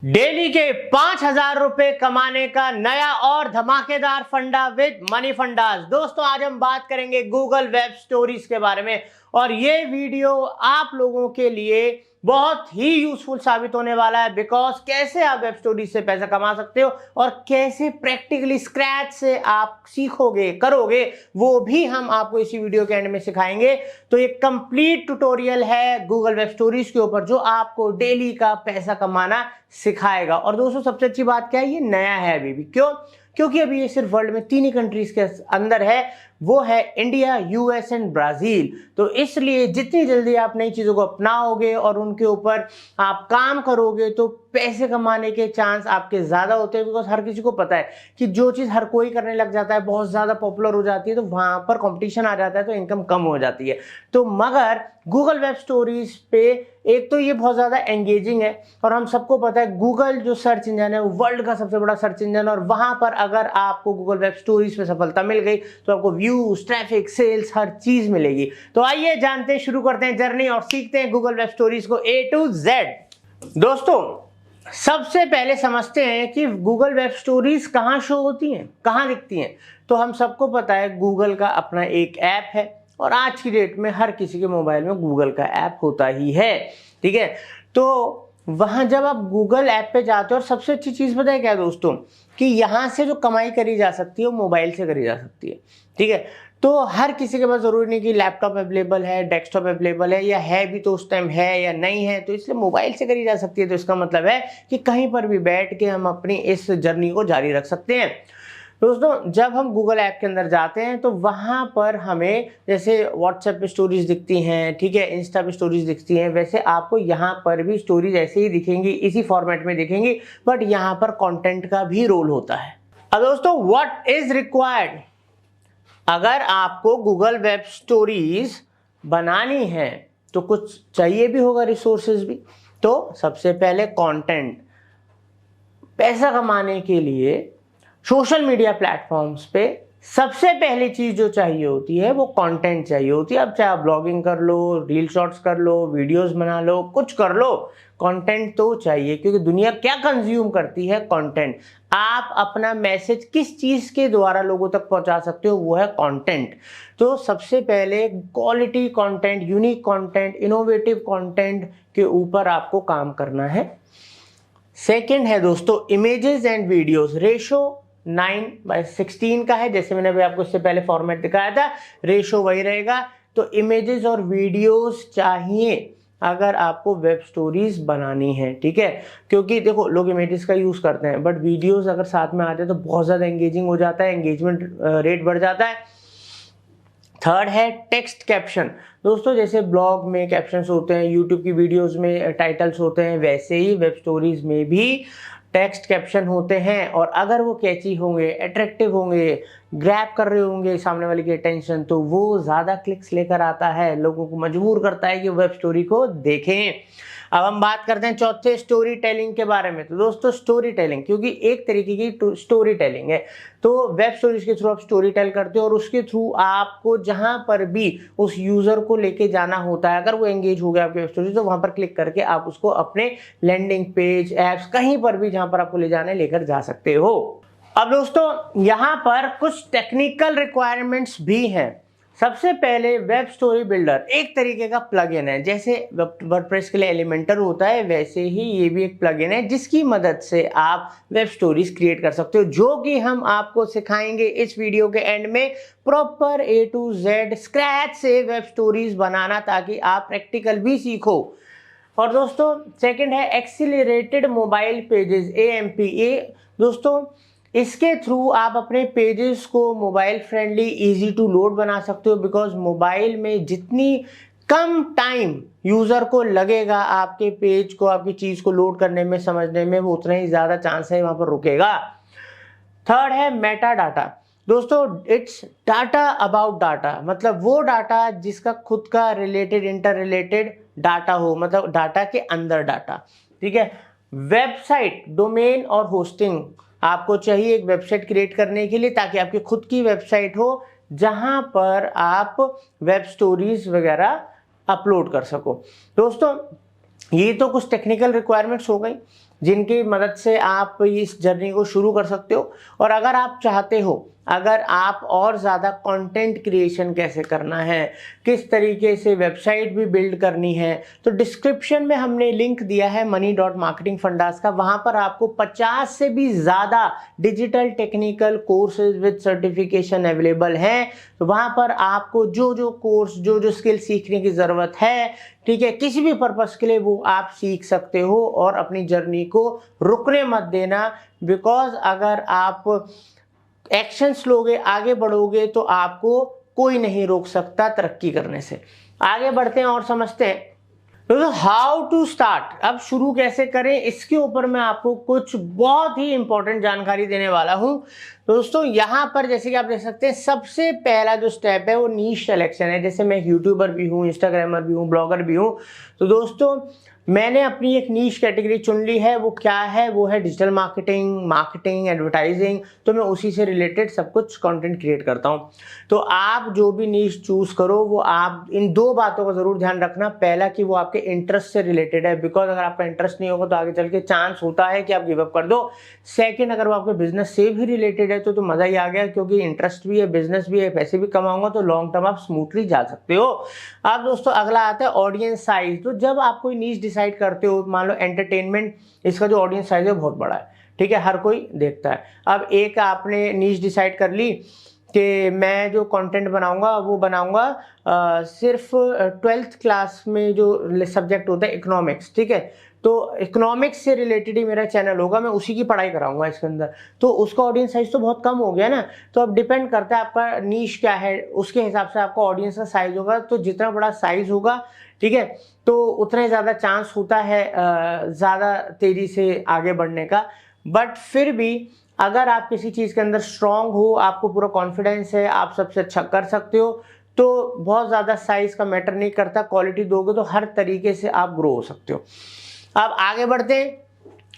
Daily के 5,000 रुपए कमाने का नया और धमाकेदार फंडा विद मनी फंडास। दोस्तों आज हम बात करेंगे गूगल वेब स्टोरीज के बारे में और ये वीडियो आप लोगों के लिए बहुत ही यूजफुल साबित होने वाला है। बिकॉज कैसे आप वेब स्टोरीज से पैसा कमा सकते हो और कैसे प्रैक्टिकली स्क्रैच से आप सीखोगे करोगे वो भी हम आपको इसी वीडियो के एंड में सिखाएंगे। तो ये कंप्लीट ट्यूटोरियल है गूगल वेब स्टोरीज के ऊपर जो आपको डेली का पैसा कमाना सिखाएगा। और दोस्तों सबसे अच्छी बात क्या है, ये नया है अभी भी। क्यों? क्योंकि अभी ये सिर्फ वर्ल्ड में 3 ही कंट्रीज के अंदर है, वो है इंडिया, यूएस एंड ब्राजील। तो इसलिए जितनी जल्दी आप नई चीजों को अपनाओगे और उनके ऊपर आप काम करोगे तो पैसे कमाने के चांस आपके ज्यादा होते हैं। बिकॉज हर किसी को पता है कि जो चीज हर कोई करने लग जाता है, बहुत ज्यादा पॉपुलर हो जाती है, तो वहां पर कंपटीशन आ जाता है, तो इनकम कम हो जाती है। तो मगर गूगल वेब स्टोरीज पे एक तो ये बहुत ज्यादा एंगेजिंग है और हम सबको पता है गूगल जो सर्च इंजन है वो वर्ल्ड का सबसे बड़ा सर्च इंजन है। और वहां पर अगर आपको गूगल वेब स्टोरीज पे सफलता मिल गई तो आपको व्यूज, ट्रैफिक, सेल्स, हर चीज मिलेगी। तो आइए जानते हैं, शुरू करते हैं जर्नी और सीखते हैं गूगल वेब स्टोरीज को A to Z। दोस्तों सबसे पहले समझते हैं कि गूगल वेब स्टोरीज कहाँ शो होती हैं, कहाँ दिखती हैं। तो हम सबको पता है गूगल का अपना एक ऐप है और आज की डेट में हर किसी के मोबाइल में गूगल का ऐप होता ही है, ठीक है। तो वहां जब आप गूगल ऐप पे जाते हो और सबसे अच्छी चीज पता है क्या दोस्तों, कि यहां से जो कमाई करी जा सकती है वो मोबाइल से करी जा सकती है, ठीक है। तो हर किसी के पास जरूरी नहीं कि लैपटॉप अवेलेबल है, डेस्कटॉप अवेलेबल है, या है भी तो उस टाइम है या नहीं है, तो इसलिए मोबाइल से करी जा सकती है। तो इसका मतलब है कि कहीं पर भी बैठ के हम अपनी इस जर्नी को जारी रख सकते हैं। दोस्तों जब हम गूगल ऐप के अंदर जाते हैं तो वहां पर हमें जैसे व्हाट्सएप पे स्टोरीज दिखती हैं, ठीक है, इंस्टा पे स्टोरीज दिखती हैं, वैसे आपको यहाँ पर भी स्टोरीज ऐसे ही दिखेंगी, इसी फॉर्मेट में दिखेंगी, बट यहाँ पर कंटेंट का भी रोल होता है। अब दोस्तों व्हाट इज रिक्वायर्ड, अगर आपको गूगल वेब स्टोरीज बनानी है तो कुछ चाहिए भी होगा, रिसोर्सेज भी। तो सबसे पहले कंटेंट। पैसा कमाने के लिए सोशल मीडिया प्लेटफॉर्म्स पे सबसे पहली चीज जो चाहिए होती है वो कंटेंट चाहिए होती है। अब चाहे आप ब्लॉगिंग कर लो, रील शॉर्ट्स कर लो, वीडियोस बना लो, कुछ कर लो, कंटेंट तो चाहिए। क्योंकि दुनिया क्या कंज्यूम करती है? कंटेंट। आप अपना मैसेज किस चीज के द्वारा लोगों तक पहुंचा सकते हो, वो है कंटेंट। तो सबसे पहले quality content, unique content, innovative content के ऊपर आपको काम करना है। सेकेंड है दोस्तों इमेजेस एंड वीडियोस। रेशो 9:16 का है, जैसे मैंने अभी आपको इससे पहले फॉर्मेट दिखाया था, रेशो वही रहेगा। तो इमेजेस और वीडियोस चाहिए अगर आपको वेब स्टोरीज बनानी है, ठीक है। क्योंकि देखो लोग इमेजेस का यूज करते हैं बट वीडियोस अगर साथ में आते हैं तो बहुत ज्यादा एंगेजिंग हो जाता है, एंगेजमेंट रेट बढ़ जाता है। थर्ड है टेक्स्ट कैप्शन। दोस्तों जैसे ब्लॉग में कैप्शंस होते हैं, यूट्यूब की वीडियोस में टाइटल्स होते हैं, वैसे ही वेब स्टोरीज में भी टेक्स्ट कैप्शन होते हैं। और अगर वो कैची होंगे, अट्रैक्टिव होंगे, ग्रैब कर रहे होंगे सामने वाले की अटेंशन, तो वो ज्यादा क्लिक्स लेकर आता है, लोगों को मजबूर करता है कि वेब स्टोरी को देखें। अब हम बात करते हैं चौथे स्टोरी टेलिंग के बारे में। तो दोस्तों स्टोरी टेलिंग, क्योंकि एक तरीके की स्टोरी टेलिंग है, तो वेब स्टोरीज के थ्रू आप स्टोरी टेल करते हो और उसके थ्रू आपको जहां पर भी उस यूजर को लेके जाना होता है, अगर वो एंगेज हो गया आपकी वेब स्टोरी, तो वहां पर क्लिक करके आप उसको अपने लैंडिंग पेज, एप्स, कहीं पर भी जहां पर आपको ले जाने लेकर जा सकते हो। अब दोस्तों यहां पर कुछ टेक्निकल रिक्वायरमेंट्स भी हैं। सबसे पहले वेब स्टोरी बिल्डर एक तरीके का प्लगइन है, जैसे वर्डप्रेस के लिए एलिमेंटर होता है वैसे ही ये भी एक प्लगइन है जिसकी मदद से आप वेब स्टोरीज क्रिएट कर सकते हो, जो कि हम आपको सिखाएंगे इस वीडियो के एंड में। Proper A to Z scratch से वेब स्टोरीज बनाना, ताकि आप प्रैक्टिकल भी सीखो। और दोस्तों सेकंड है एक्सीलरेटेड मोबाइल पेजेस, AMP। दोस्तों इसके थ्रू आप अपने पेजेस को mobile friendly, easy to load बना सकते हो। बिकॉज मोबाइल में जितनी कम टाइम यूजर को लगेगा आपके पेज को, आपकी चीज को लोड करने में, समझने में, वो उतना ही ज्यादा चांस है वहां पर रुकेगा। थर्ड है मेटा डाटा। दोस्तों इट्स डाटा अबाउट डाटा, मतलब वो डाटा जिसका खुद का रिलेटेड, इंटर रिलेटेड डाटा हो, मतलब डाटा के अंदर डाटा, ठीक है। वेबसाइट, डोमेन और होस्टिंग आपको चाहिए एक वेबसाइट क्रिएट करने के लिए, ताकि आपकी खुद की वेबसाइट हो जहां पर आप वेब स्टोरीज वगैरह अपलोड कर सको। दोस्तों ये तो कुछ टेक्निकल रिक्वायरमेंट्स हो गई। जिनकी मदद से आप इस जर्नी को शुरू कर सकते हो। और अगर आप चाहते हो, अगर आप और ज़्यादा कंटेंट क्रिएशन कैसे करना है, किस तरीके से वेबसाइट भी बिल्ड करनी है, तो डिस्क्रिप्शन में हमने लिंक दिया है money.marketingfundas का। वहाँ पर आपको 50 से भी ज़्यादा digital technical courses with certification available हैं। तो वहाँ पर आपको जो जो कोर्स, जो जो स्किल सीखने की ज़रूरत है, ठीक है, किसी भी पर्पस के लिए वो आप सीख सकते हो। और अपनी जर्नी को रुकने मत देना, बिकॉज अगर आप एक्शंस लोगे, आगे बढ़ोगे, तो आपको कोई नहीं रोक सकता तरक्की करने से। आगे बढ़ते हैं और समझते हैं तो हाउ टू स्टार्ट, अब शुरू कैसे करें, इसके ऊपर मैं आपको कुछ बहुत ही इंपॉर्टेंट जानकारी देने वाला हूं। दोस्तों यहां पर जैसे कि आप देख सकते हैं, सबसे पहला जो स्टेप है वो नीश सिलेक्शन है। जैसे मैं यूट्यूबर भी हूं, इंस्टाग्रामर भी हूं, ब्लॉगर भी हूं, तो दोस्तों मैंने अपनी एक नीश कैटेगरी चुन ली है। वो क्या है? वो है डिजिटल मार्केटिंग, एडवर्टाइजिंग। तो मैं उसी से रिलेटेड सब कुछ कंटेंट क्रिएट करता हूं। तो आप जो भी नीश चूज करो, वो आप इन दो बातों का जरूर ध्यान रखना। पहला कि वो आपके इंटरेस्ट से रिलेटेड है, बिकॉज अगर आपका इंटरेस्ट नहीं होगा तो आगे चल के चांस होता है कि आप गिव अप कर दो। सेकंड, अगर वो आपके बिजनेस से भी रिलेटेड है तो मजा ही आ गया, क्योंकि इंटरेस्ट भी है, बिजनेस भी है, पैसे भी कमाऊंगा, तो लॉन्ग टर्म आप स्मूथली जा सकते हो। अब दोस्तों अगला आता है ऑडियंस साइज। तो जब आप कोई नीश डिसाइड करते हो, मान लो एंटरटेनमेंट, इसका जो ऑडियंस साइज है बहुत बड़ा है, ठीक है, हर कोई देखता है। अब एक आपने नीश डिसाइड कर ली कि मैं जो कंटेंट बनाऊंगा वो बनाऊंगा सिर्फ 12th क्लास में जो सब्जेक्ट होता है इकोनॉमिक्स, ठीक है, तो इकोनॉमिक्स से रिलेटेड ही मेरा चैनल होगा, मैं उसी की पढ़ाई कराऊंगा इसके अंदर। तो उसका ऑडियंस साइज तो बहुत कम हो गया ना। तो अब डिपेंड करता है आपका नीश क्या है, उसके हिसाब से आपका ऑडियंस का साइज होगा। तो जितना बड़ा साइज होगा, ठीक है, तो उतना ही ज़्यादा चांस होता है ज़्यादा तेज़ी से आगे बढ़ने का। बट फिर भी अगर आप किसी चीज़ के अंदर स्ट्रांग हो, आपको पूरा कॉन्फिडेंस है, आप सबसे अच्छा कर सकते हो, तो बहुत ज़्यादा साइज का मैटर नहीं करता। क्वालिटी दोगे तो हर तरीके से आप ग्रो हो सकते हो। अब आगे बढ़ते हैं,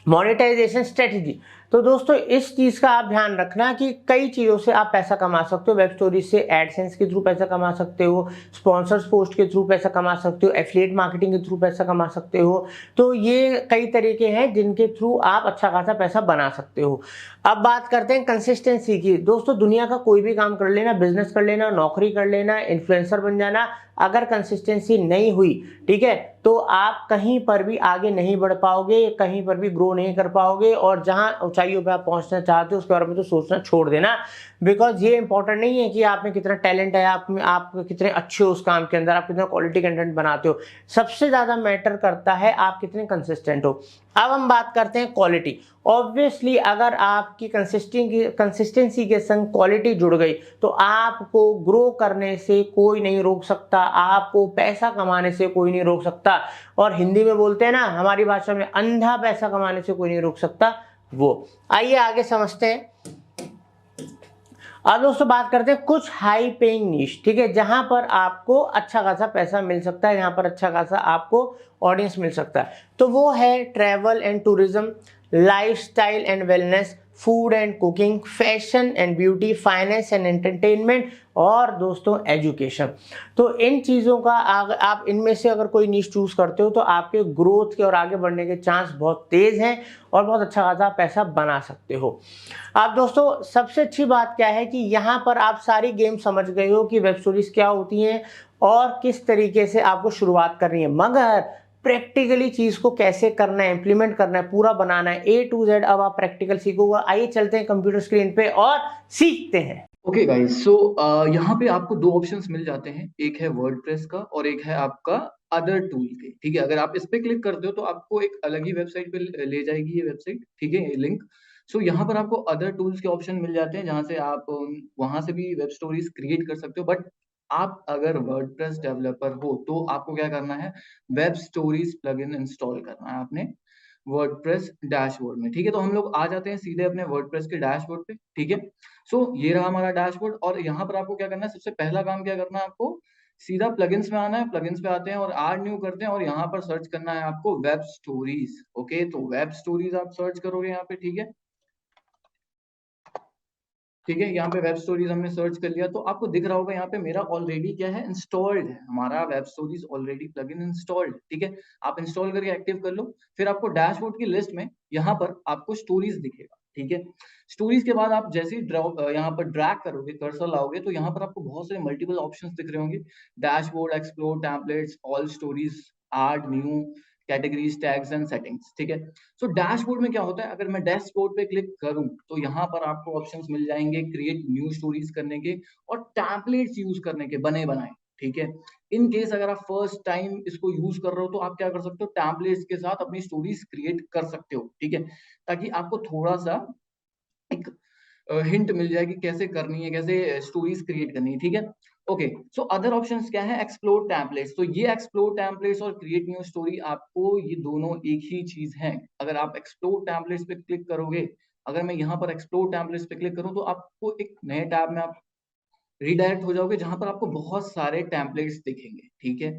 मोनेटाइजेशन स्ट्रेटजी। तो दोस्तों इस चीज का आप ध्यान रखना कि कई चीजों से आप पैसा कमा सकते हो। वेब स्टोरीज से एडसेंस के थ्रू पैसा कमा सकते हो, स्पॉन्सर्स पोस्ट के थ्रू पैसा कमा सकते हो, एफिलिएट मार्केटिंग के थ्रू पैसा कमा सकते हो। तो ये कई तरीके हैं जिनके थ्रू आप अच्छा खासा पैसा बना सकते हो। अब बात करते हैं कंसिस्टेंसी की। दोस्तों दुनिया का कोई भी काम कर लेना, बिजनेस कर लेना, नौकरी कर लेना, इन्फ्लुएंसर बन जाना, अगर कंसिस्टेंसी नहीं हुई, ठीक है, तो आप कहीं पर भी आगे नहीं बढ़ पाओगे, कहीं पर भी ग्रो नहीं कर पाओगे। और जहां ऊंचाइयों पे आप पहुंचना चाहते हो उसके बारे में तो सोचना छोड़ देना, बिकॉज ये इंपॉर्टेंट नहीं है कि आप में कितना टैलेंट है, आप कितने अच्छे हो उस काम के अंदर, आप कितना क्वालिटी कंटेंट बनाते हो। सबसे ज्यादा मैटर करता है आप कितने कंसिस्टेंट हो। अब हम बात करते हैं क्वालिटी। ऑब्वियसली अगर आपकी कंसिस्टेंसी के संग क्वालिटी जुड़ गई तो आपको ग्रो करने से कोई नहीं रोक सकता, आपको पैसा कमाने से कोई नहीं रोक सकता। और हिंदी में बोलते हैं ना, हमारी भाषा में, अंधा पैसा कमाने से कोई नहीं रोक सकता। वो आइए आगे समझते हैं। अब दोस्तों बात करते हैं कुछ हाई पेइंग नीश, ठीक है, जहां पर आपको अच्छा खासा पैसा मिल सकता है, जहां पर अच्छा खासा आपको ऑडियंस मिल सकता है। तो वो है travel and tourism, lifestyle and wellness, food and cooking, fashion and beauty, finance and entertainment, और दोस्तों एजुकेशन। तो इन चीज़ों का आप इनमें से अगर कोई नीश चूज करते हो तो आपके ग्रोथ के और आगे बढ़ने के चांस बहुत तेज हैं और बहुत अच्छा खासा पैसा बना सकते हो। अब दोस्तों सबसे अच्छी बात क्या है कि यहाँ पर आप सारी गेम समझ गए हो कि वेब स्टोरीज क्या होती हैं और किस तरीके से आपको शुरुआत करनी है, मगर प्रैक्टिकली चीज को कैसे करना है, इंप्लीमेंट करना है, पूरा बनाना है A to Z। अब आप प्रैक्टिकल सीखोगे। आइए चलते हैं कंप्यूटर स्क्रीन पे और सीखते हैं। ओके गाइस, सो यहाँ पे आपको दो ऑप्शंस मिल जाते हैं, एक है वर्डप्रेस का और एक है आपका अदर टूल के। ठीक है, अगर आप इस पे क्लिक करते हो तो आपको एक अलग ही वेबसाइट पे ले जाएगी ये वेबसाइट, ठीक है, ये लिंक। सो यहाँ पर आपको अदर टूल्स के ऑप्शन मिल जाते हैं जहाँ से आप वहां से भी वेब स्टोरीज क्रिएट कर सकते हो। बट आप अगर वर्डप्रेस डेवलपर हो तो आपको क्या करना है, वेब स्टोरीज प्लगइन इंस्टॉल करना है आपने वर्डप्रेस डैशबोर्ड में। ठीक है, तो हम लोग आ जाते हैं सीधे अपने वर्डप्रेस के डैशबोर्ड पे। ठीक है, सो ये रहा हमारा डैशबोर्ड और यहाँ पर आपको क्या करना है, सबसे पहला काम क्या करना है, आपको सीधा प्लगइन्स में आना है। प्लगइन्स पे आते हैं और ऐड न्यू करते हैं और यहाँ पर सर्च करना है आपको वेब स्टोरीज। ओके, तो वेब स्टोरीज आप सर्च करोगे यहाँ पे। ठीक है, ठीक है, यहाँ पे वेब स्टोरीज हमने सर्च कर लिया, तो आपको दिख रहा होगा यहाँ पे मेरा ऑलरेडी क्या है, इंस्टॉल्ड है, हमारा web stories already plugin installed. ठीक है, आप इंस्टॉल करके एक्टिव कर लो, फिर आपको डैशबोर्ड की लिस्ट में यहाँ पर आपको स्टोरीज दिखेगा। ठीक है, स्टोरीज के बाद आप जैसे ही यहाँ पर ड्रैग करोगे, कर्सर लाओगे, तो यहाँ पर आपको बहुत सारे मल्टीपल ऑप्शंस दिख रहे होंगे, dashboard, explore, templates, all stories, add new, categories, tags and settings. ठीक है, सो डैशबोर्ड में क्या होता है, अगर मैं डैशबोर्ड पे क्लिक करूं तो यहाँ पर आपको ऑप्शंस मिल जाएंगे क्रिएट न्यू स्टोरीज करने के और टेम्पलेट्स यूज करने के, बने बनाए। ठीक है, इन केस अगर आप फर्स्ट टाइम इसको यूज कर रहे हो तो आप क्या कर सकते हो, टेम्पलेट्स के साथ अपनी स्टोरीज क्रिएट कर सकते हो। ठीक है, ताकि आपको थोड़ा सा एक हिंट मिल जाए कि कैसे करनी है, कैसे स्टोरीज क्रिएट करनी है। ठीक है, ओके, सो अदर ऑप्शंस क्या है, एक्सप्लोर टेम्पलेट्स। तो ये एक्सप्लोर टेम्पलेट्स और क्रिएट न्यू स्टोरी, आपको ये दोनों एक ही चीज है। अगर आप एक्सप्लोर टेम्पलेट्स पे क्लिक करोगे, अगर मैं यहाँ पर एक्सप्लोर टेम्पलेट्स पे क्लिक करूँ तो आपको एक नए टैब में आप रीडायरेक्ट हो जाओगे, जहां पर आपको बहुत सारे टेम्पलेट्स दिखेंगे। ठीक है,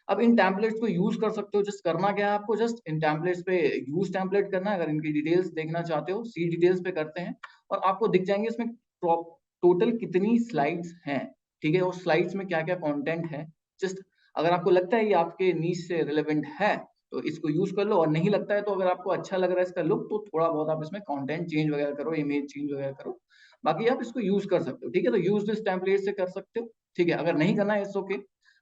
अब इन टेम्पलेट्स को यूज कर सकते हो। जस्ट करना क्या है आपको, जस्ट इन टेम्पलेट्स पे यूज टेम्पलेट करना है। अगर इनकी डिटेल्स देखना चाहते हो, सी डिटेल्स पे करते हैं और आपको दिख जाएंगे इसमें टोटल कितनी स्लाइड्स हैं। ठीक है, और स्लाइड्स में क्या क्या कंटेंट है। जस्ट अगर आपको लगता है ये आपके नीश से रिलेवेंट है तो इसको यूज कर लो, और नहीं लगता है तो अगर आपको अच्छा लग रहा है इसका लुक तो थोड़ा बहुत आप इसमें कंटेंट चेंज वगैरह करो, इमेज चेंज वगैरह करो, बाकी आप इसको यूज कर सकते हो। ठीक है, तो यूज दिस टेम्पलेट से कर सकते हो। ठीक है, अगर नहीं करना है इट्स ओके,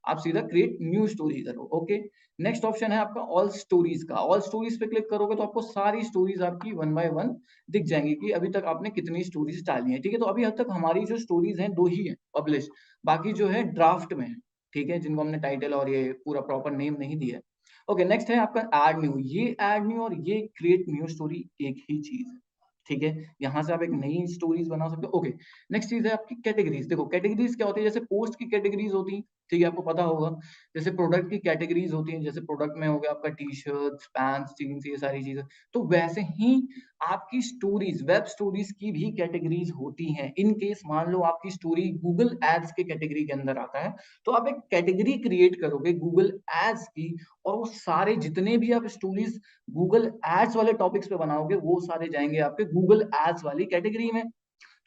आप सीधा क्रिएट न्यू स्टोरी करो। ओके, नेक्स्ट ऑप्शन है आपका ऑल स्टोरीज का। ऑल स्टोरीज पे क्लिक करोगे तो आपको सारी स्टोरीज आपकी वन बाय वन दिख जाएंगी कि अभी तक आपने कितनी स्टोरीज डाली है। ठीक है, तो अभी तक हमारी जो स्टोरीज हैं 2 ही है पब्लिश, बाकी जो है ड्राफ्ट में है। ठीक है, जिनको हमने टाइटल और ये पूरा प्रॉपर नेम नहीं दिया है। ओके, नेक्स्ट है आपका ऐड न्यू। ये ऐड न्यू और ये क्रिएट न्यू स्टोरी एक ही चीज है। ठीक है, यहाँ से आप एक नई स्टोरीज बना सकते हो। ओके, नेक्स्ट चीज है आपकी कैटेगरीज। देखो कैटेगरीज क्या होती है, जैसे पोस्ट की कैटेगरीज होती है, ठीक है, आपको पता होगा। जैसे प्रोडक्ट की कैटेगरीज होती हैं, जैसे प्रोडक्ट में हो गया आपका टी शर्ट, पैंट्स, जीन्स, ये सारी चीजें। तो वैसे ही आपकी स्टोरीज, वेब स्टोरीज की भी कैटेगरीज होती हैं। इन केस मान लो आपकी स्टोरी गूगल एड्स के कैटेगरी के अंदर आता है, तो आप एक कैटेगरी क्रिएट करोगे गूगल एड्स की, और वो सारे जितने भी आप स्टोरीज गूगल एड्स वाले टॉपिक्स पे बनाओगे वो सारे जाएंगे आपके गूगल एड्स वाली कैटेगरी में।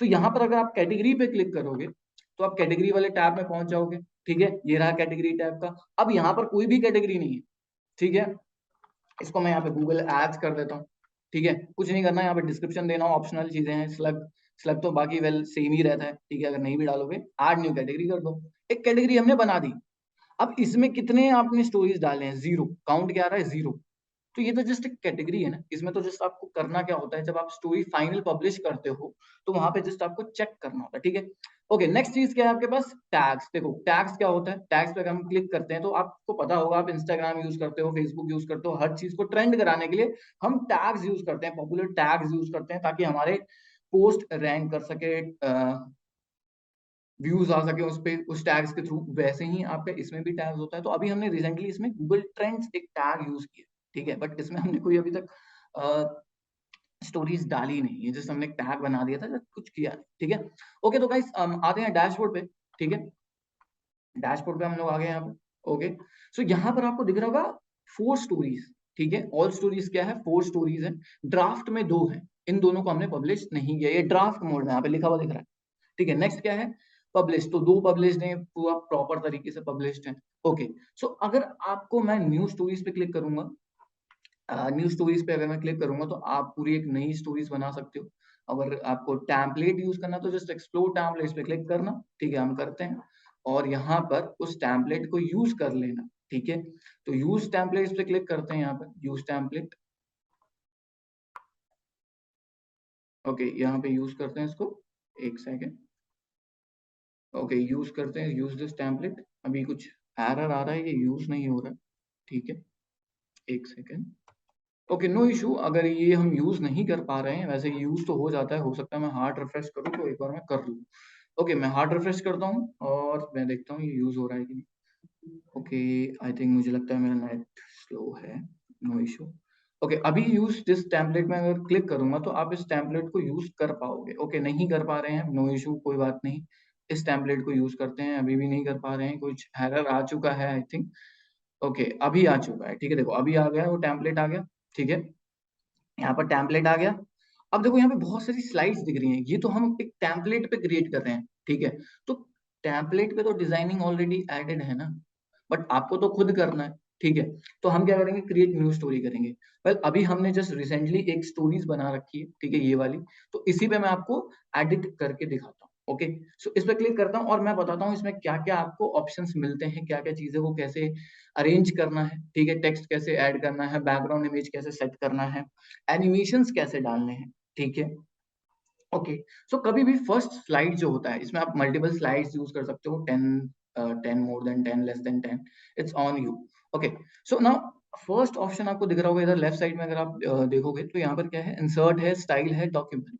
तो यहाँ पर अगर आप कैटेगरी पे क्लिक करोगे तो आप कैटेगरी वाले टैब में पहुंच जाओगे। ठीक है, ये रहा कैटेगरी टैब का। अब यहाँ पर कोई भी कैटेगरी नहीं है। ठीक है, इसको मैं यहाँ पे गूगल एड्स कर देता हूँ। ठीक है, कुछ नहीं करना, यहाँ पे डिस्क्रिप्शन देना, ऑप्शनल चीजें हैं, स्लग स्लग तो बाकी वेल सेम ही रहता है। ठीक है, अगर नहीं भी डालोगे ऐड न्यू कैटेगरी कर दो। एक कैटेगरी हमने बना दी। अब इसमें कितने आपने स्टोरीज डाले हैं, 0, काउंट क्या आ रहा है, 0। तो ये तो जस्ट एक कैटेगरी है ना, इसमें तो जस्ट आपको करना क्या होता है, जब आप स्टोरी फाइनल पब्लिश करते हो तो वहां पे जस्ट आपको चेक करना होता है। ठीक है, ओके, नेक्स्ट चीज क्या है आपके पास, टैग्स। देखो टैग्स क्या होता है, टैग्स पे अगर हम क्लिक करते हैं तो आपको पता होगा, आप इंस्टाग्राम यूज करते हो, फेसबुक यूज करते हो, हर चीज को ट्रेंड कराने के लिए हम टैग्स यूज करते हैं, पॉपुलर टैग्स यूज करते हैं, ताकि हमारे पोस्ट रैंक कर सके, व्यूज आ सके उस पे, उस टैग्स के थ्रू। वैसे ही आपका इसमें भी टैग्स होता है। तो अभी हमने रिसेंटली इसमें गूगल ट्रेंड्स एक टैग यूज किया। ठीक है, बट इसमें हमने कोई अभी तक स्टोरीज डाली नहीं है, जैसे हमने एक टैग बना दिया था, कुछ किया नहीं। ठीक है, ओके, तो गाइस आते हैं डैशबोर्ड पे। ठीक है, डैशबोर्ड पे हम लोग आ गए यहाँ पे। ओके, सो यहाँ पर आपको दिख रहा होगा 4 स्टोरीज। ठीक है, ऑल स्टोरीज क्या है, 4 स्टोरीज है, ड्राफ्ट में 2 है, इन दोनों को हमने पब्लिश नहीं किया, ये ड्राफ्ट मोड में यहाँ पे लिखा हुआ दिख रहा है। ठीक है, नेक्स्ट क्या है, पब्लिश। तो 2 पब्लिश्ड हैं, पूरा प्रॉपर तरीके से पब्लिश्ड है। ओके, सो अगर आपको मैं न्यू स्टोरीज पे क्लिक करूंगा, न्यू स्टोरीज पे अगर मैं क्लिक करूंगा तो आप पूरी एक नई स्टोरीज बना सकते हो। अगर आपको टेम्पलेट यूज करना तो जस्ट एक्सप्लोर टेम्पलेट्स पे क्लिक करना। ठीक है, हम करते हैं, और यहाँ पर उस टेम्पलेट को यूज कर लेना। ठीक है, तो यूज टेम्पलेट्स पे क्लिक करते हैं, यहाँ पर यूज टेम्पलेट। ओके, यहाँ पे यूज करते हैं इसको, एक सेकेंड। ओके, यूज करते हैं, यूज दिस टेम्पलेट। अभी कुछ एरर आ रहा है, ये यूज नहीं हो रहा है। ठीक है, एक सेकेंड। ओके, नो इशू, अगर ये हम यूज नहीं कर पा रहे हैं, वैसे यूज तो हो जाता है, हो सकता है मैं हार्ड रिफ्रेश करूँ तो एक बार मैं कर लूँ। ओके, मैं हार्ड रिफ्रेश करता हूँ और मैं देखता हूँ ये यूज हो रहा है कि नहीं। ओके, आई थिंक मुझे लगता है मेरा नेट स्लो है, नो इशू। ओके, अभी यूज दिस टेम्पलेट में अगर क्लिक करूंगा तो आप इस टेम्पलेट को यूज कर पाओगे। ओके, नहीं कर पा रहे हैं, नो इशू, कोई बात नहीं। इस टेम्पलेट को यूज करते हैं, अभी भी नहीं कर पा रहे हैं, कुछ एरर आ चुका है आई थिंक। ओके, अभी आ चुका है। ठीक है, देखो अभी आ गया, वो टेम्पलेट आ गया। ठीक है, यहाँ पर टेम्पलेट आ गया, अब देखो यहाँ पे बहुत सारी स्लाइड्स दिख रही हैं, ये तो हम एक टेम्पलेट पे क्रिएट कर रहे हैं, ठीक है। तो टेम्पलेट पे तो डिजाइनिंग ऑलरेडी एडेड है ना, बट आपको तो खुद करना है, ठीक है। तो हम क्या करेंगे, क्रिएट न्यू स्टोरी करेंगे। वेल अभी हमने जस्ट रिसेंटली एक स्टोरीज बना रखी है, ठीक है, ये वाली। तो इसी पे मैं आपको एडिट करके दिखाता हूँ। ओके, सो इस पे क्लिक करता हूँ और मैं बताता हूँ इसमें क्या क्या आपको ऑप्शंस मिलते हैं, क्या क्या चीजें को कैसे अरेंज करना है, ठीक है, टेक्स्ट कैसे ऐड करना है, बैकग्राउंड इमेज कैसे सेट करना है, एनिमेशंस कैसे डालने हैं, ठीक है। ओके, सो कभी भी फर्स्ट स्लाइड जो होता है, इसमें आप मल्टीपल स्लाइड्स यूज कर सकते हो, 10 more than 10 less than 10, it's on you. Okay, so now first option आपको दिख रहा होगा इधर लेफ्ट साइड में, अगर आप देखोगे तो यहाँ पर क्या है, इंसर्ट है, स्टाइल है, डॉक्यूमेंट।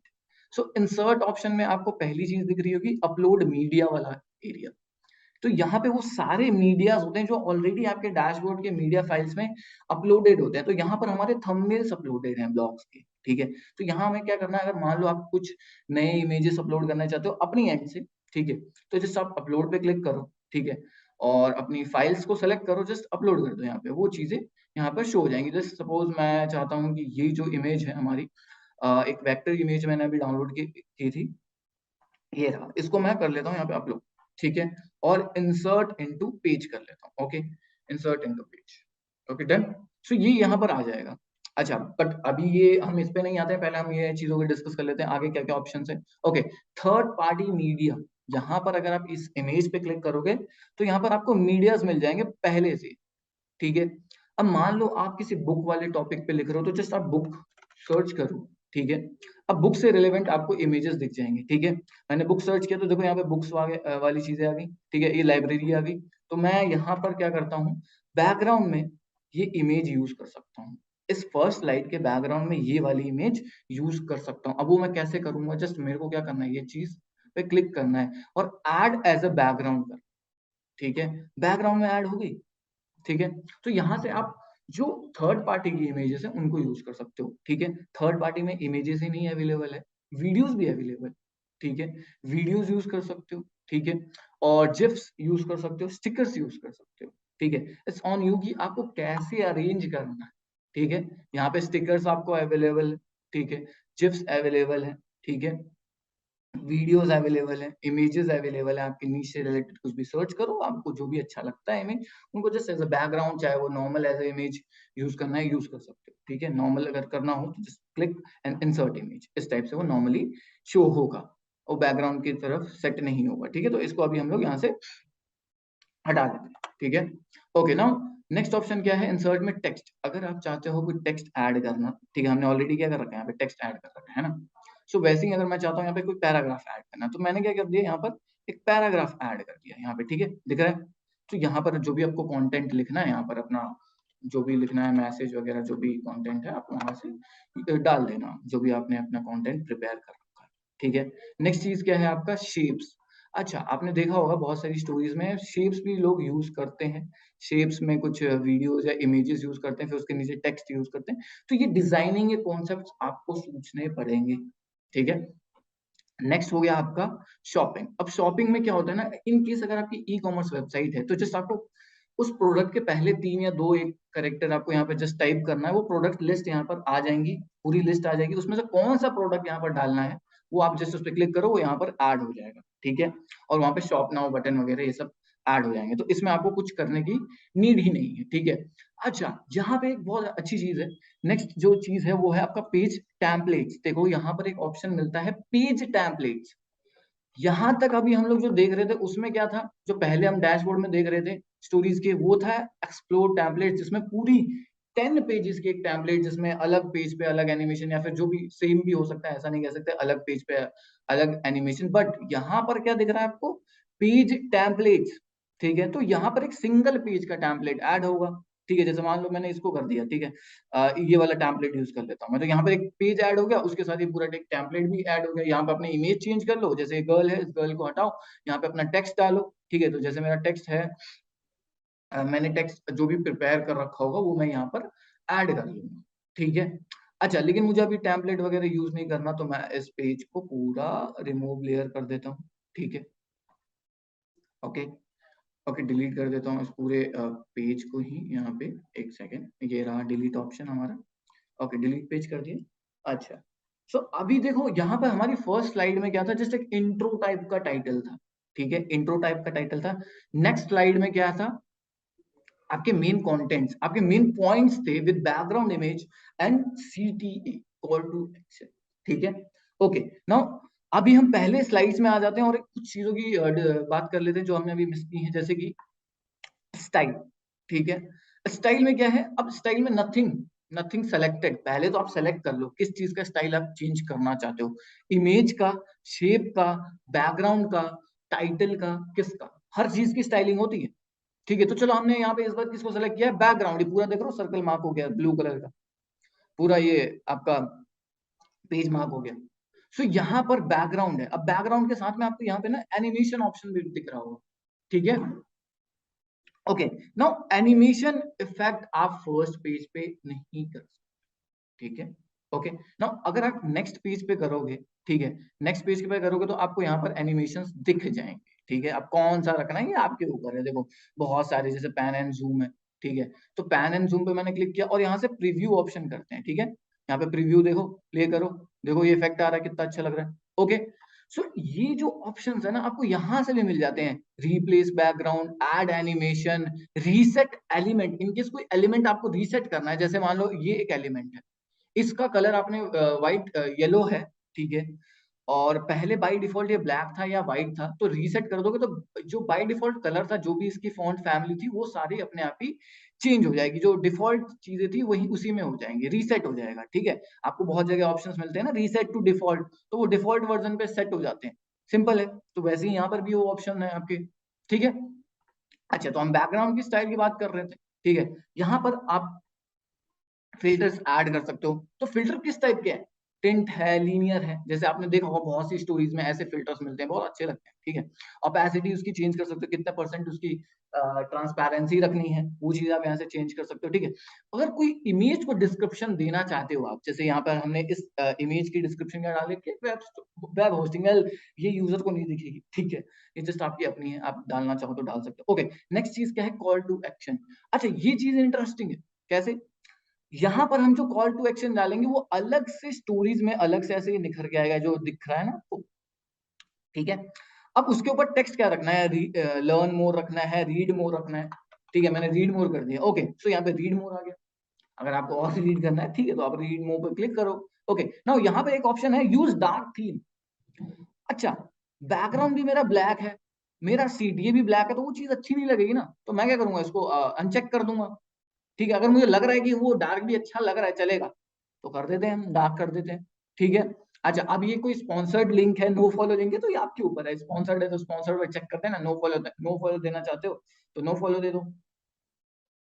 सो इंसर्ट ऑप्शन में आपको पहली चीज दिख रही होगी अपलोड मीडिया वाला एरिया। तो यहाँ पे वो सारे मीडियाज होते हैं जो ऑलरेडी आपके डैशबोर्ड के मीडिया फाइल्स में अपलोडेड होते हैं। तो यहाँ पर हमारे थंबनेल्स अपलोडेड हैं ब्लॉग्स के, ठीक है। तो यहाँ हमें क्या करना है, अगर मान लो आप कुछ नए इमेजेस अपलोड करना चाहते हो अपनी एंड से, ठीक है, तो जस्ट आप अपलोड पे क्लिक करो, ठीक है, और अपनी फाइल्स को सेलेक्ट करो, जस्ट अपलोड कर दो। यहाँ पे वो चीजें यहाँ पर शो हो जाएंगी। जस्ट सपोज मैं चाहता हूँ कि ये जो इमेज है हमारी, एक वेक्टर इमेज मैंने अभी डाउनलोड की थी, ये रहा, इसको मैं कर लेता हूँ यहाँ पे अपलोड, ठीक है, और इंसर्ट इनटू पेज कर लेता हूँ। Okay, insert into page, okay done. So ये यहाँ पर आ जाएगा। अच्छा, बट अभी ये हम इस पे नहीं आते हैं, पहले हम ये चीजों को डिस्कस कर लेते हैं आगे क्या क्या ऑप्शन है। ओके, थर्ड पार्टी मीडिया, यहाँ पर अगर आप इस इमेज पे क्लिक करोगे तो यहाँ पर आपको मीडियाज मिल जाएंगे पहले से, ठीक है। अब मान लो आप किसी बुक वाले टॉपिक पे लिख रहे हो, तो जस्ट आप बुक सर्च करो, ठीक है। अब बुक से रिलेवेंट आपको इमेजेस दिख जाएंगे, ठीक है। मैंने बुक सर्च किया तो देखो यहाँ पे बुक्स वाली चीजें आ गई, ठीक है, ये लाइब्रेरी आ गई। तो मैं यहाँ पर क्या करता हूँ, बैकग्राउंड में ये इमेज यूज कर सकता हूँ। इस फर्स्ट स्लाइड के बैकग्राउंड में ये वाली इमेज यूज कर सकता हूँ। अब वो मैं कैसे करूंगा, जस्ट मेरे को क्या करना है, ये चीज पे क्लिक करना है और ऐड एज अ बैकग्राउंड कर, ठीक है, बैकग्राउंड में ऐड हो गई, ठीक है। तो यहाँ से आप जो थर्ड पार्टी की इमेजेस है उनको यूज कर सकते हो, ठीक है। थर्ड पार्टी में इमेजेस ही नहीं अवेलेबल है, वीडियोस भी अवेलेबल, ठीक है, वीडियोस यूज कर सकते हो, ठीक है, और जिफ्स यूज कर सकते हो, स्टिकर्स यूज कर सकते हो, ठीक है। इट्स ऑन यू कि आपको कैसे अरेंज करना है, ठीक है। यहाँ पे स्टिकर्स आपको अवेलेबल है, ठीक है, जिफ्स अवेलेबल है, ठीक है, वीडियोस अवेलेबल है, इमेजेस अवेलेबल है। आपके नीच से रिलेटेड कुछ भी सर्च करो, आपको जो भी अच्छा लगता है इमेज, उनको जस्ट एज अ बैकग्राउंड, चाहे वो normal as a image use करना है, यूज कर सकते हो, ठीक है। नॉर्मल अगर करना हो तो just click and insert image, इस टाइप से वो नॉर्मली शो होगा, वो बैकग्राउंड की तरफ सेट नहीं होगा, ठीक है। तो इसको अभी हम लोग यहाँ से हटा देते हैं, ठीक है। ओके, नाउ नेक्स्ट ऑप्शन क्या है, इंसर्ट में टेक्स्ट। अगर आप चाहते हो कोई टेक्स्ट ऐड करना, ठीक है, हमने ऑलरेडी क्या कर रखा है, यहाँ पे टेक्स्ट ऐड कर रखा है ना। सो वैसे ही अगर मैं चाहता हूँ यहाँ पे कोई पैराग्राफ ऐड करना, तो मैंने क्या कर दिया, यहाँ पर एक पैराग्राफ ऐड कर दिया यहाँ पे, ठीक है, दिख रहा है। तो यहाँ पर जो भी आपको कंटेंट लिखना है, यहाँ पर अपना जो भी लिखना है, मैसेज वगैरह जो भी कंटेंट है, आप वहां से डाल देना, जो भी आपने अपना कंटेंट प्रिपेयर कर रखा है, ठीक है। नेक्स्ट चीज क्या है आपका, शेप्स। अच्छा, आपने देखा होगा बहुत सारी स्टोरीज में शेप्स भी लोग यूज करते हैं, शेप्स में कुछ वीडियोस या इमेजेस यूज करते हैं, फिर उसके नीचे टेक्स्ट यूज करते हैं। तो ये डिजाइनिंग के कॉन्सेप्ट्स आपको सोचने पड़ेंगे, ठीक है। नेक्स्ट हो गया आपका शॉपिंग। अब शॉपिंग में क्या होता है ना, इन केस अगर आपकी ई कॉमर्स वेबसाइट है, तो जस्ट आपको उस प्रोडक्ट के पहले 3 या 2 एक करेक्टर आपको यहाँ पे जस्ट टाइप करना है, वो प्रोडक्ट लिस्ट यहाँ पर आ जाएंगी, पूरी लिस्ट आ जाएगी, उसमें से कौन सा प्रोडक्ट यहाँ पर डालना है वो आप जस्ट उस पर क्लिक करो, वो यहाँ पर ऐड हो जाएगा, ठीक है। और वहां पे शॉप नाउ बटन वगैरह ये सब ऐड हो जाएंगे, तो इसमें आपको कुछ करने की नीड ही नहीं है, ठीक है। अच्छा, यहाँ पे एक बहुत अच्छी चीज है, नेक्स्ट जो चीज है वो है आपका पेज टेम्पलेट्स। देखो यहाँ पर एक ऑप्शन मिलता है पेज टेम्पलेट्स। यहाँ तक अभी हम लोग जो देख रहे थे उसमें क्या था, जो पहले हम डैशबोर्ड में देख रहे थे स्टोरीज के, वो था एक्सप्लोर टेम्पलेट, जिसमें पूरी 10 पेजेस की एक टेम्पलेट, जिसमें अलग पेज पे अलग एनिमेशन, या फिर जो भी सेम भी हो सकता है, ऐसा नहीं कह सकते अलग पेज पे अलग एनिमेशन। बट यहाँ पर क्या दिख रहा है आपको, पेज टेम्पलेट्स, ठीक है। तो यहाँ पर एक सिंगल पेज का टेम्पलेट ऐड होगा, ठीक है। जैसे मान लो मैंने इसको कर दिया, ठीक है, ये वाला टेम्पलेट यूज कर लेता हूँ मैं, तो यहाँ पर एक पेज ऐड हो गया, उसके साथ ही पूरा एक टेम्पलेट भी ऐड हो गया। यहाँ पे अपने इमेज चेंज कर लो, जैसे गर्ल है, इस गर्ल को हटाओ, यहाँ पे अपना टेक्स्ट डालो, ठीक है। तो जैसे मेरा टेक्स्ट है, मैंने टेक्स्ट जो भी प्रिपेयर कर रखा होगा वो मैं यहाँ पर ऐड कर लूंगा, ठीक है। अच्छा, लेकिन मुझे अभी टेम्पलेट वगैरह यूज नहीं करना, तो मैं इस पेज को पूरा रिमूव लेयर कर देता हूँ, ठीक है। ओके, ओके, डिलीट कर देता हूँ इस पूरे पेज को ही। यहाँ पे एक सेकेंड, ये रहा डिलीट ऑप्शन हमारा। ओके, डिलीट पेज कर दिया। अच्छा, सो अभी देखो यहाँ पर हमारी फर्स्ट स्लाइड में क्या था, जस्ट एक इंट्रो टाइप का टाइटल था, ठीक है, इंट्रो टाइप का टाइटल था। नेक्स्ट स्लाइड में क्या था, आपके मेन कंटेंट्स, आपके मेन पॉइंट्स थे with background image and CTA, call to action, ठीक है। ओके, नाउ अभी हम पहले स्लाइड्स में आ जाते हैं और कुछ चीजों की बात कर लेते हैं जो हमने अभी मिस की है, जैसे कि स्टाइल, ठीक है। स्टाइल में क्या है, अब स्टाइल में नथिंग सेलेक्टेड, पहले तो आप सेलेक्ट कर लो किस चीज का स्टाइल आप चेंज करना चाहते हो, इमेज का, शेप का, बैकग्राउंड का, टाइटल का, किसका, हर चीज की स्टाइलिंग होती है, ठीक है। तो चलो हमने यहाँ पे इस बार किसको सेलेक्ट किया है, बैकग्राउंड, ये पूरा देख लो सर्कल मार्क हो गया ब्लू कलर का, पूरा ये आपका पेज मार्क हो गया। सो यहाँ पर बैकग्राउंड है, अब बैकग्राउंड के साथ में आपको यहाँ पे ना एनिमेशन ऑप्शन भी दिख रहा होगा, ठीक है। ओके, नाउ एनिमेशन इफेक्ट आप फर्स्ट पेज पे नहीं कर सकते, ठीक है। ओके, नाउ अगर आप नेक्स्ट पेज पे करोगे, ठीक है, नेक्स्ट पेज पे करोगे तो आपको यहाँ पर एनिमेशंस दिख जाएंगे, ठीक है। अब कौन सा रखना है ये आपके ऊपर है, देखो बहुत सारे, जैसे पैन एंड जूम है, ठीक है। तो पैन एंड जूम पे मैंने क्लिक किया और यहाँ से प्रीव्यू ऑप्शन करते हैं, ठीक है। यहाँ पे प्रीव्यू देखो, प्ले करो, देखो ये इफेक्ट आ रहा है, कितना अच्छा लग रहा है। ओके, सो ये जो ऑप्शंस है ना आपको यहाँ से भी मिल जाते हैं, replace background, add animation, reset element, in case कोई एलिमेंट आपको रीसेट करना है, जैसे मान लो ये एक एलिमेंट है, इसका कलर आपने व्हाइट येलो है, ठीक है, और पहले बाय डिफॉल्ट ये ब्लैक था या व्हाइट था, तो रीसेट कर दोगे तो जो बाय डिफॉल्ट कलर था, जो भी इसकी फॉन्ट फैमिली थी, वो सारी अपने आप ही चेंज हो जाएगी, जो डिफॉल्ट चीजें थी वही उसी में हो जाएंगी, रीसेट हो जाएगा, ठीक है। आपको बहुत जगह ऑप्शंस मिलते हैं ना, रीसेट टू डिफॉल्ट, तो वो डिफॉल्ट वर्जन पे सेट हो जाते हैं, सिंपल है। तो वैसे ही यहाँ पर भी वो ऑप्शन है आपके, ठीक है। अच्छा, तो हम बैकग्राउंड की स्टाइल की बात कर रहे थे, ठीक है। यहाँ पर आप फिल्टर्स ऐड कर सकते हो, तो फिल्टर किस टाइप के हैं, टिंट है, लीनियर है, जैसे आपने देखा होगा बहुत सी स्टोरीज में ऐसे फिल्टर्स मिलते हैं, बहुत अच्छे लगते हैं, ठीक है। ऑपेसिटी उसकी चेंज कर सकते हो, कितना परसेंट उसकी ट्रांसपेरेंसी रखनी है, वो चीज आप यहाँ से चेंज कर सकते हो, ठीक है। अगर कोई इमेज को डिस्क्रिप्शन देना चाहते हो आप, जैसे यहाँ पर हमने इस इमेज की डिस्क्रिप्शन क्या डाले कि वेब होस्टिंग, ये यूजर को नहीं दिखेगी, ठीक है, ये जस्ट आपकी अपनी है, आप डालना चाहो तो डाल सकते हो। ओके, नेक्स्ट चीज क्या है, कॉल टू एक्शन। अच्छा, ये चीज इंटरेस्टिंग है, कैसे, यहाँ पर हम जो कॉल टू एक्शन डालेंगे वो अलग से स्टोरीज में अलग से ऐसे निखर के आएगा, जो दिख रहा है ना आपको, ठीक है। अब उसके ऊपर टेक्स्ट क्या रखना है, लर्न मोर रखना है, रीड मोर रखना है, ठीक है, मैंने रीड मोर कर दिया। ओके, सो यहाँ पे रीड मोर आ गया, अगर आपको और से रीड करना है, ठीक है, तो आप रीड मोर पर क्लिक करो। ओके, नाउ यहाँ पे एक ऑप्शन है यूज डार्क थीम। अच्छा, बैकग्राउंड भी मेरा ब्लैक है, मेरा सीटीए भी ब्लैक है, तो वो चीज अच्छी नहीं लगेगी ना, तो मैं क्या करूंगा, इसको अनचेक कर दूंगा, ठीक है। अगर मुझे लग रहा है कि वो डार्क भी अच्छा लग रहा है, चलेगा, तो कर देते हैं, हम डार्क कर देते हैं, ठीक है। अच्छा, अब ये कोई स्पॉन्सर्ड लिंक है, नो फॉलो लिंक है, तो ये आपके ऊपर है, स्पॉन्सर्ड है तो स्पॉन्सर्ड पर चेक करते हैं ना, नो फॉलो देना चाहते हो तो नो फॉलो दे दो,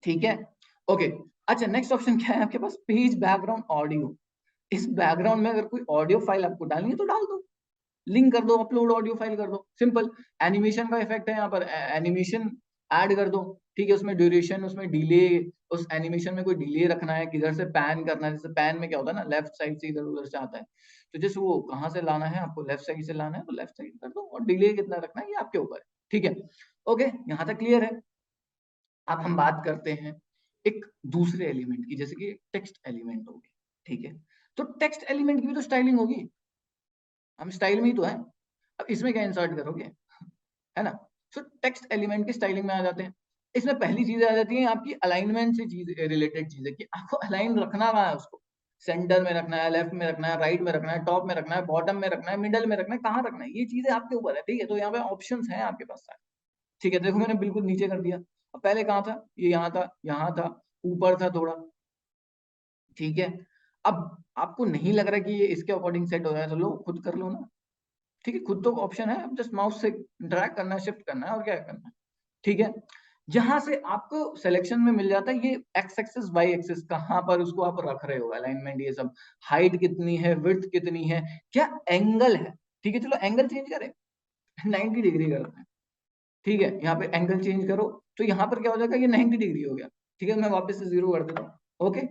ठीक है। ओके, अच्छा, नेक्स्ट ऑप्शन क्या है आपके पास, पेज बैकग्राउंड ऑडियो। इस बैकग्राउंड में अगर कोई ऑडियो फाइल आपको डालनी है तो डाल दो, लिंक कर दो, अपलोड ऑडियो फाइल कर दो, सिंपल। एनिमेशन का इफेक्ट है यहाँ पर, एनिमेशन ऐड कर दो, ठीक है, उसमें ड्यूरेशन, उसमें डिले, उस एनिमेशन में कोई डिले रखना है, किधर से पैन करना है, जैसे पैन में क्या होता है ना, लेफ्ट साइड से इधर उधर से आता है, तो जैसे वो कहाँ से लाना है, आपको लेफ्ट साइड से लाना है तो लेफ्ट साइड कर दो, और डिले कितना रखना है ये आपके ऊपर है, ठीक है। ओके, यहाँ तक क्लियर है। अब हम बात करते हैं एक दूसरे एलिमेंट की, जैसे कि टेक्स्ट एलिमेंट होगी, ठीक है। तो टेक्स्ट एलिमेंट की भी तो स्टाइलिंग होगी, हम स्टाइल में ही तो है, अब इसमें क्या इंसर्ट करोगे, है ना। सो टेक्स्ट एलिमेंट की स्टाइलिंग में आ जाते हैं, इसमें पहली चीज आ जाती है आपकी अलाइनमेंट से चीज रिलेटेड चीजें, कि आपको अलाइन रखना कहाँ है, उसको सेंटर में रखना है, लेफ्ट में रखना है, राइट में रखना है, टॉप में रखना है, बॉटम में रखना है, मिडल में रखना है, कहाँ रखना है, ये चीजें आपके ऊपर है, ठीक है। तो यहाँ पे ऑप्शंस हैं आपके पास सारे, ठीक है, देखो मैंने बिल्कुल नीचे कर दिया, अब पहले कहाँ था, ये यहाँ था, ऊपर था थोड़ा, ठीक है। अब आपको नहीं लग रहा कि ये इसके अकॉर्डिंग सेट हो रहा है, तो लो खुद कर लो ना, ठीक है, खुद तो ऑप्शन है, अब जस्ट माउस से ड्रैग करना है, शिफ्ट करना है, और क्या करना है, ठीक है। जहां से आपको सिलेक्शन में मिल जाता है ये एक्स एक्सिस वाई एक्सिस, कहां पर उसको आप रख रहे हो, अलाइनमेंट, ये सब, हाइट कितनी है, विड्थ कितनी है, क्या एंगल है, ठीक है। चलो एंगल चेंज करें, 90 डिग्री करते हैं, ठीक है, यहाँ पे एंगल चेंज करो, तो यहाँ पर क्या हो जाएगा, ये 90 डिग्री हो गया, ठीक है, मैं वापस से 0 कर देता हूँ। ओके,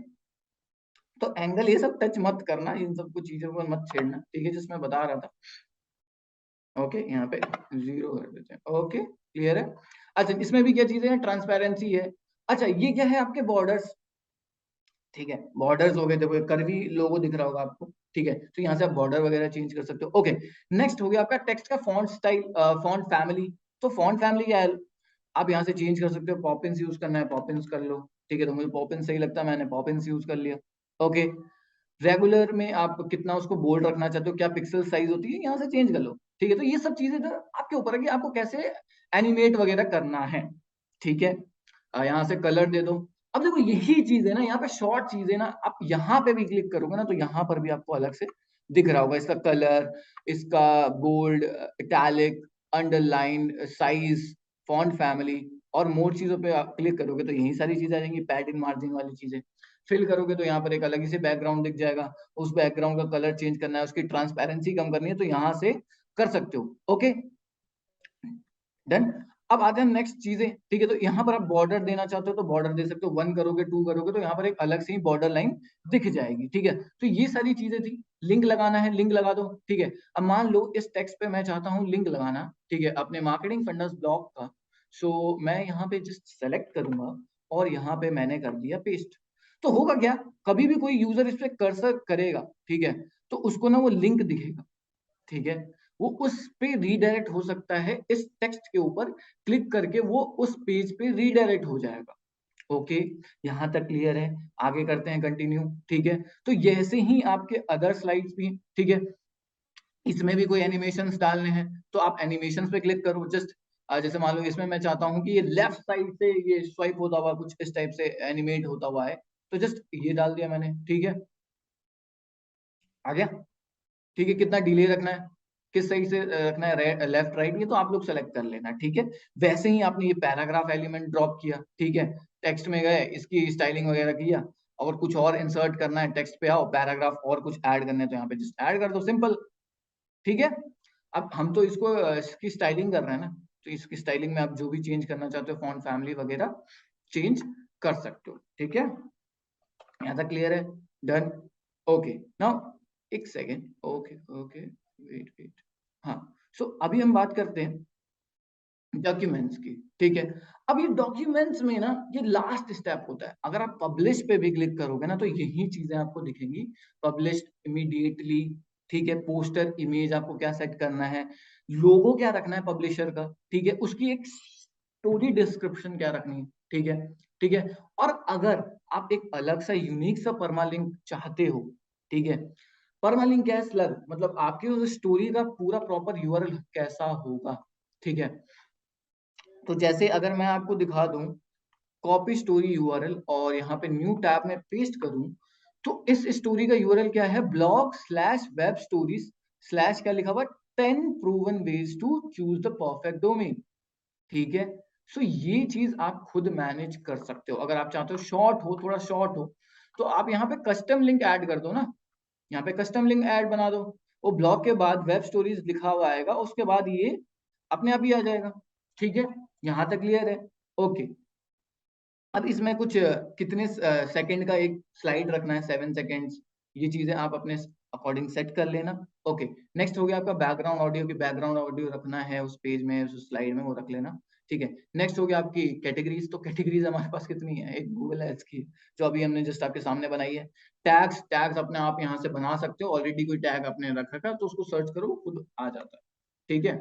तो एंगल ये सब टच मत करना, इन सब कुछ चीजों को मत छेड़ना, ठीक है, जिसमें बता रहा था। ओके, यहाँ पे 0 कर देते हैं, ओके, क्लियर है। अच्छा, इसमें भी क्या चीजें हैं, ट्रांसपेरेंसी है। अच्छा, ये क्या है, आपके बॉर्डर्स, ठीक है, बॉर्डर्स हो गए, देखो कर्वी लोगो दिख रहा होगा आपको, ठीक है। तो यहाँ से आप बॉर्डर वगैरह चेंज कर सकते हो। ओके, नेक्स्ट हो गया आपका टेक्स्ट का फॉन्ट स्टाइल, फॉन्ट फैमिली। तो फॉन्ट फैमिली क्या है, आप यहाँ से चेंज कर सकते हो। पॉपिंस यूज करना है पॉपिंस कर लो, ठीक है। तो मुझे पॉपिंस सही लगता है, मैंने पॉपिंस यूज कर लिया। ओके, रेगुलर में आप कितना उसको बोल्ड रखना चाहते हो, क्या पिक्सल साइज होती है, यहाँ से चेंज कर लो, ठीक है। तो ये सब चीजें तो आपके ऊपर है कि आपको कैसे एनिमेट वगैरह करना है, ठीक है। यहाँ से कलर दे दो। अब देखो यही चीज है ना, यहाँ पे शॉर्ट चीज है ना, आप यहाँ पे भी क्लिक करोगे ना तो यहाँ पर भी आपको अलग से दिख रहा होगा इसका कलर, इसका bold, italic, underline, size, font family और मोर चीजों पे आप क्लिक करोगे तो यही सारी चीजें आ जाएंगी, पैडिंग मार्जिन वाली चीजें। फिल करोगे तो यहाँ पर एक अलग ही से बैकग्राउंड दिख जाएगा, उस बैकग्राउंड का कलर चेंज करना है, उसकी ट्रांसपेरेंसी कम करनी है तो यहाँ से कर सकते हो। Okay done. अब आते हैं नेक्स्ट चीजें, ठीक है। तो यहाँ पर आप बॉर्डर देना चाहते हो तो बॉर्डर दे सकते हो, 1 करोगे 2 करोगे तो यहाँ पर एक अलग से ही बॉर्डर लाइन दिख जाएगी, ठीक है। तो ये सारी चीजें थी। लिंक लगाना है, लिंक लगा दो, ठीक है। अब मान लो इस टेक्स्ट पे मैं चाहता हूँ लिंक लगाना, ठीक है, अपने मार्केटिंग फंडास ब्लॉग का। सो मैं यहाँ पे जस्ट सेलेक्ट करूंगा और यहाँ पे मैंने कर दिया पेस्ट। तो होगा क्या, कभी भी कोई यूजर इस पे कर्सर करेगा, ठीक है, तो उसको ना वो लिंक दिखेगा, ठीक है। वो उस पे रीडायरेक्ट हो सकता है, इस टेक्स्ट के ऊपर क्लिक करके वो उस पेज पे रीडायरेक्ट हो जाएगा। ओके, यहाँ तक क्लियर है। आगे करते हैं कंटिन्यू, ठीक है। तो जैसे ही आपके अदर स्लाइड्स भी, ठीक है, इसमें भी कोई एनिमेशंस डालने हैं तो आप एनिमेशंस पे क्लिक करो। जस्ट जैसे मान लो इसमें मैं चाहता हूँ कि ये लेफ्ट साइड से ये स्वाइप होता हुआ कुछ इस टाइप से एनिमेट होता हुआ है, तो जस्ट ये डाल दिया मैंने, ठीक है। आ गया, ठीक है। कितना डिले रखना है, किस सही से रखना है, लेफ्ट राइट, ये तो आप लोग सेलेक्ट कर लेना, ठीक है। वैसे ही आपने ये पैराग्राफ एलिमेंट ड्रॉप किया, ठीक है, टेक्स्ट में गए, इसकी स्टाइलिंग वगैरह किया और कुछ और इंसर्ट करना है, टेक्स्ट पे आओ, पैराग्राफ और कुछ ऐड करना है तो यहाँ पे जस्ट ऐड कर दो, सिंपल, ठीक है। अब हम तो इसको इसकी स्टाइलिंग कर रहे हैं ना, तो इसकी स्टाइलिंग में आप जो भी चेंज करना चाहते हो, फॉन्ट फैमिली वगैरह चेंज कर सकते हो, ठीक है। यहाँ तक क्लियर है, डन। ओके नाउ एक second, okay okay, wait wait, हाँ। सो अभी हम बात करते हैं डॉक्यूमेंट्स की, ठीक है। अब ये डॉक्यूमेंट्स में ना ये लास्ट स्टेप होता है। अगर आप पब्लिश पे भी क्लिक करोगे ना तो यही चीजें आपको दिखेंगी, पब्लिश इमीडिएटली, ठीक है। पोस्टर इमेज आपको क्या सेट करना है, लोगो क्या रखना है पब्लिशर का, ठीक है, उसकी एक स्टोरी डिस्क्रिप्शन क्या रखनी है, ठीक है, ठीक है। और अगर आप एक अलग सा यूनिक सा परमालिंक चाहते हो, ठीक है, परमालिंक क्या है, स्लग, मतलब आपकी उस स्टोरी का पूरा प्रॉपर यूआरएल कैसा होगा, ठीक है। तो जैसे अगर मैं आपको दिखा दूं कॉपी स्टोरी यूआरएल और यहाँ पे न्यू टैब में पेस्ट करूं, तो इस स्टोरी का यूआरएल क्या है, blog/web stories/ क्या लिखा हुआ, 10 proven ways to choose the perfect domain, ठीक है। सो ये चीज आप खुद मैनेज कर सकते हो। अगर आप चाहते हो शॉर्ट हो, थोड़ा शॉर्ट हो, तो आप यहाँ पे कस्टम लिंक ऐड कर दो ना, यहाँ पे कस्टम लिंक ऐड बना दो, वो ब्लॉग के बाद वेब स्टोरीज लिखा हुआ आएगा, उसके बाद ये अपने आप ही आ जाएगा, ठीक है। यहाँ तक क्लियर है, ओके। अब इसमें कुछ कितने सेकंड का एक स्लाइड रखना है, 7 सेकंड्स, ये चीजें आप अपने अकॉर्डिंग सेट कर लेना। ओके, नेक्स्ट हो गया आपका बैकग्राउंड ऑडियो, की बैकग्राउंड ऑडियो रखना है उस पेज में, उस स्लाइड में, वो रख लेना, ठीक है। नेक्स्ट हो गया आपकी कैटेगरीज। तो कैटेगरीज हमारे पास कितनी है, एक गूगल एड्स की जो अभी हमने जस्ट आपके सामने बनाई है। टैग्स, टैग्स अपने आप यहाँ से बना सकते हो, ऑलरेडी कोई टैग आपने रख रखा तो उसको सर्च करो, वो खुद आ जाता है, ठीक है।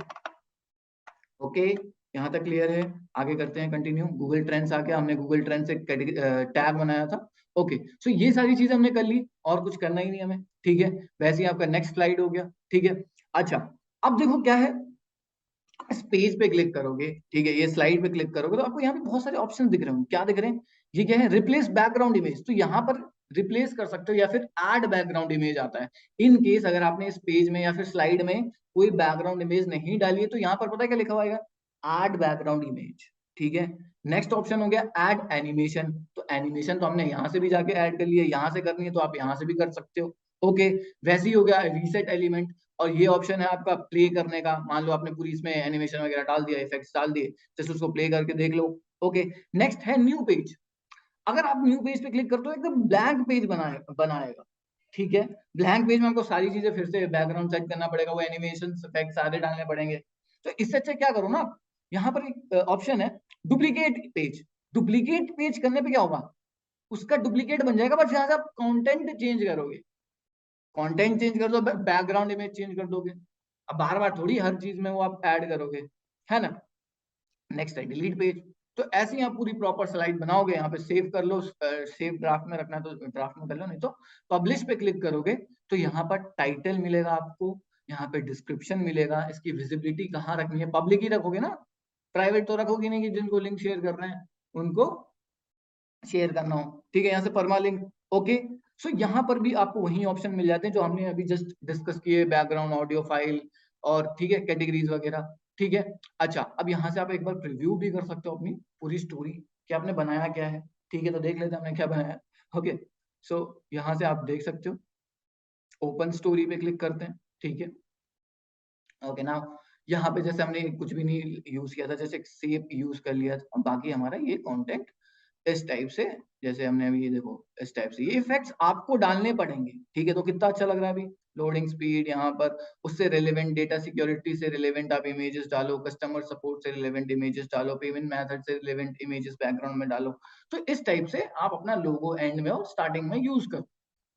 ओके, यहाँ तक क्लियर है। आगे करते हैं कंटिन्यू। गूगल ट्रेंड्स आ गया, हमने गूगल ट्रेंड से टैग बनाया था। ओके, सो ये सारी चीजें हमने कर ली और कुछ करना ही नहीं हमें, ठीक है। वैसे ही आपका नेक्स्ट स्लाइड हो गया, ठीक है। अच्छा, अब देखो क्या है, इस पेज पे क्लिक करोगे, ठीक है, ये स्लाइड पे क्लिक करोगे तो आपको यहाँ पे बहुत सारे ऑप्शन दिख रहे होंगे। क्या दिख रहे हैं, ये क्या है, रिप्लेस बैकग्राउंड इमेज। तो यहाँ पर रिप्लेस कर सकते हो या फिर ऐड बैकग्राउंड इमेज आता है। इन केस अगर आपने इस पेज में या फिर स्लाइड में कोई बैकग्राउंड इमेज नहीं डाली है तो यहाँ पर पता है क्या लिखा हुआ, ऐड बैकग्राउंड इमेज, ठीक है। नेक्स्ट ऑप्शन हो गया ऐड एनिमेशन। तो एनिमेशन तो हमने यहाँ से भी जाके ऐड कर लिया, यहाँ से करनी है तो आप यहाँ से भी कर सकते हो। ओके, वैसे ही हो गया रीसेट एलिमेंट। और ये ऑप्शन है आपका प्ले करने का। मान लो आपने पूरी इसमें एनिमेशन वगैरह डाल दिया, इफेक्ट्स डाल दिए, जस्ट उसको प्ले करके देख लो। ओके, नेक्स्ट है न्यू पेज। अगर आप न्यू पेज पे क्लिक करते हो एकदम ब्लैंक पेज बनाएगा, ठीक है। ब्लैंक पेज में आपको सारी चीजें फिर से बैकग्राउंड सेट करना पड़ेगा, वो एनिमेशन इफेक्ट सारे डालने पड़ेंगे। तो इससे अच्छा क्या करो ना, यहाँ पर एक ऑप्शन है डुप्लीकेट पेज। डुप्लीकेट पेज करने पे क्या होगा, उसका डुप्लीकेट बन जाएगा, बट यहाँ से आप कंटेंट चेंज करोगे, कंटेंट चेंज कर दो, बैकग्राउंड इमेज चेंज कर दोगे। अब बार-बार थोड़ी हर चीज़ में वो आप ऐड करोगे, है ना? नेक्स्ट है डिलीट पेज। तो ऐसे ही आप पूरी प्रॉपर स्लाइड बनाओगे, यहाँ पे सेव कर लो, सेव ड्राफ्ट में रखना है तो ड्राफ्ट में कर लो, नहीं तो पब्लिश पे क्लिक करोगे तो यहाँ पर टाइटल मिलेगा आपको, यहाँ पे डिस्क्रिप्शन मिलेगा, इसकी विजिबिलिटी कहाँ रखनी है, पब्लिक ही रखोगे ना, प्राइवेट तो रखोगे नहीं कि जिनको लिंक शेयर कर रहे हैं उनको शेयर करना हो, ठीक है? यहाँ से परमालिंक, ओके। सो यहाँ पर भी आपको वही ऑप्शन मिल जाते हैं जो हमने अभी जस्ट डिस्कस किए, बैकग्राउंड, ऑडियो फाइल और ठीक है, कैटेगरीज वगैरह, ठीक है। अच्छा, अब यहाँ से आप एक बार प्रीव्यू भी कर सकते हो अपनी पूरी स्टोरी कि आपने बनाया क्या है, ठीक है? तो देख लेते हैं हमने क्या बनाया है, ओके। सो यहाँ से आप देख सकते हो, ओपन स्टोरी पे क्लिक करते हैं, ठीक है? ओके, नाउ यहाँ पे जैसे हमने कुछ भी नहीं यूज किया था, जैसे सेव यूज कर लिया था, बाकी हमारा ये कंटेंट इस टाइप से, जैसे हमने अभी ये देखो इस टाइप से ये इफेक्ट्स आपको डालने पड़ेंगे, ठीक है? तो कितना अच्छा लग रहा है अभी, लोडिंग स्पीड यहाँ पर, उससे रिलेवेंट डेटा सिक्योरिटी से रिलेवेंट आप इमेजेस डालो, कस्टमर सपोर्ट से रिलेवेंट इमेजेस डालो, पेमेंट मेथड से रिलेवेंट इमेजेस बैकग्राउंड में डालो। तो इस टाइप से आप अपना लोगो एंड में और स्टार्टिंग में यूज करो,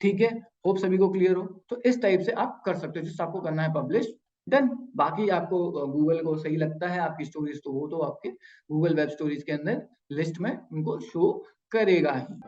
ठीक है? होप सभी को क्लियर हो। तो इस टाइप से आप कर सकते हो, जिससे आपको करना है पब्लिश, डन। बाकी आपको गूगल को सही लगता है आपकी स्टोरीज, तो वो तो आपके गूगल वेब स्टोरीज के अंदर लिस्ट में उनको शो करेगा ही।